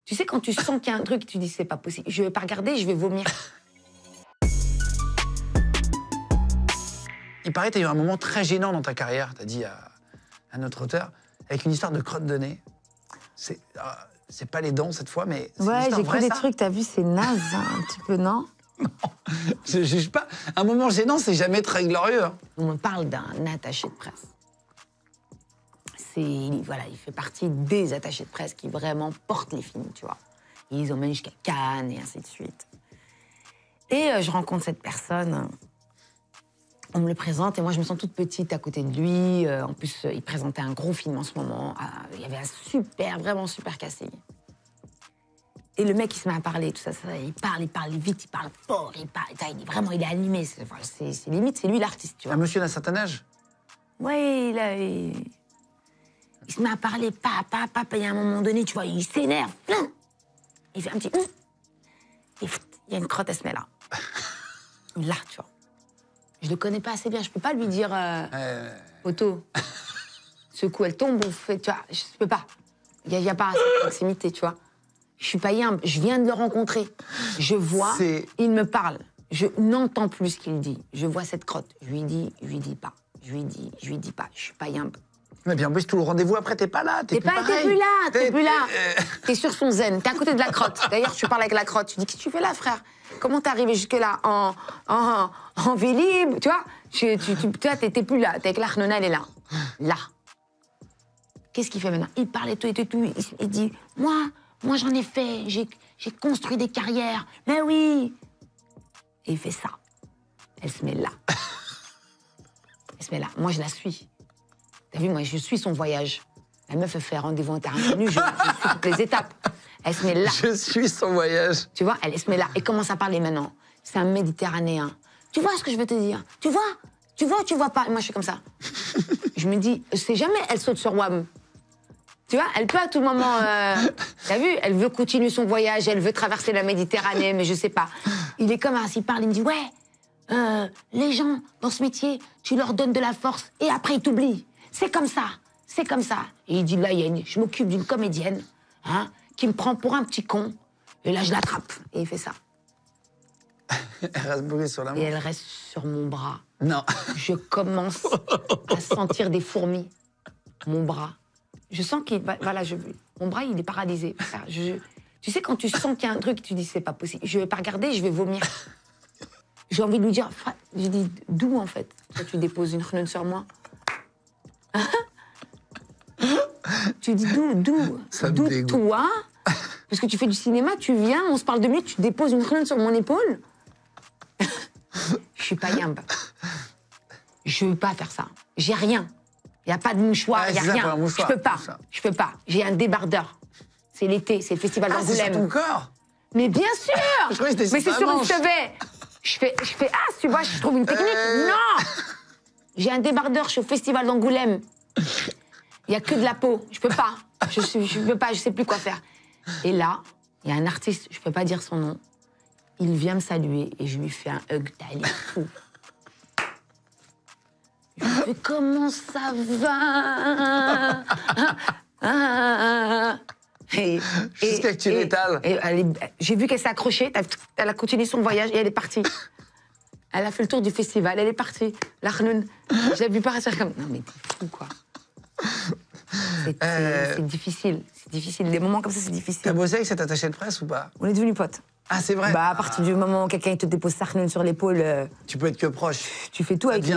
Tu sais, quand tu sens qu'il y a un truc, tu dis, c'est pas possible. Je vais pas regarder, je vais vomir. Il paraît que tu as eu un moment très gênant dans ta carrière, tu as dit à notre auteur, avec une histoire de crotte de nez. C'est pas les dents cette fois, mais c'est Ouais, j'ai vraie, que des ça trucs, t'as vu, c'est naze, hein, un petit peu, non? Non, je juge pas. Un moment gênant, c'est jamais très glorieux. Hein. On me parle d'un attaché de presse. Voilà, il fait partie des attachés de presse qui vraiment portent les films, tu vois. Ils emmènent jusqu'à Cannes et ainsi de suite. Et je rencontre cette personne, on me le présente et moi je me sens toute petite à côté de lui. En plus, il présentait un gros film en ce moment. Il y avait un vraiment super casting. Et le mec, il se met à parler, tout ça, il parle vite, il parle fort, il est animé. C'est limite, c'est lui l'artiste, tu vois. Un monsieur d'un certain âge? Ouais, il se met à parler, papa, et à un moment donné, tu vois, il s'énerve, il fait un petit... Et il y a une crotte, elle se met là. Là, tu vois. Je le connais pas assez bien, je peux pas lui dire... Otto, ce coup, elle tombe, tu vois, je peux pas. Il y a pas assez de proximité, tu vois. Je suis pas yimbe, je viens de le rencontrer. Je vois, il me parle. Je n'entends plus ce qu'il dit. Je vois cette crotte. Je lui dis pas. Je lui dis pas. Je suis pas yimbe. Mais bien, en plus, tout le rendez-vous, après, t'es pas là. T'es plus là. T'es sur son zen. T'es à côté de la crotte. D'ailleurs, tu parles avec la crotte. Tu dis, qu'est-ce que tu fais là, frère? Comment t'es arrivé jusque-là en Vélib? Tu vois, t'es plus là. T'es avec l'Arnona, elle est là. Là. Qu'est-ce qu'il fait maintenant? Il parle et tout. Il dit, moi, j'en ai fait. J'ai construit des carrières. Mais oui. Et il fait ça. Elle se met là. Elle se met là. Moi, je la suis. T'as vu, moi, je suis son voyage. La meuf, elle fait rendez-vous en terrain inconnu, je suis toutes les étapes. Elle se met là. Je suis son voyage. Tu vois, elle se met là et commence à parler maintenant. C'est un Méditerranéen. Tu vois ce que je veux te dire? Tu vois ou tu vois pas? Et moi, je suis comme ça. Je me dis, c'est jamais elle saute sur WAM. Tu vois, elle peut à tout moment... T'as vu, elle veut continuer son voyage, elle veut traverser la Méditerranée, mais je sais pas. Il est comme ça, il parle, il me dit, ouais, les gens, dans ce métier, tu leur donnes de la force et après, ils t'oublient. C'est comme ça. Et il dit, là, je m'occupe d'une comédienne, hein, qui me prend pour un petit con, et là, je l'attrape. Et il fait ça. Elle reste bloquée sur la main. Et elle reste sur mon bras. Non. Je commence à sentir des fourmis. Mon bras. Je sens qu'il... Voilà, mon bras, il est paralysé. Tu sais, quand tu sens qu'il y a un truc, tu dis, c'est pas possible. Je vais pas regarder, je vais vomir. J'ai envie de lui dire, j'ai dit, d'où, en fait? Toi, tu déposes une khnoun sur moi. Tu dis d'où toi? Parce que tu fais du cinéma, tu viens, on se parle 2 minutes, tu déposes une khnoun sur mon épaule. Je suis pas yimbe. Je veux pas faire ça. J'ai rien. Il y a pas de mouchoir, il y a rien. Je peux pas. J'ai un débardeur. C'est l'été, c'est le festival d'Angoulême. C'est sur ton corps? Mais bien sûr. Mais c'est sur une chevet. Je fais tu vois, je trouve une technique. Non. J'ai un débardeur, je suis au festival d'Angoulême. Il n'y a que de la peau. Je peux pas. Je peux pas, je sais plus quoi faire. Et là, il y a un artiste, je peux pas dire son nom. Il vient me saluer et je lui fais un hug. Il est fou. Je lui fais, comment ça va? Jusqu'à que tu l'étales. J'ai vu qu'elle s'est accrochée, elle a continué son voyage et elle est partie. Elle a fait le tour du festival, elle est partie. La khnoun, je l'ai vu partir comme... Non mais t'es fou, quoi. C'est difficile, c'est difficile. Des moments comme ça, c'est difficile. T'as bossé avec cet attaché de presse ou pas? On est devenus potes. Ah, c'est vrai? Bah, à partir du moment où quelqu'un te dépose sa khnoun sur l'épaule... Tu peux être que proche. Tu fais tout avec lui.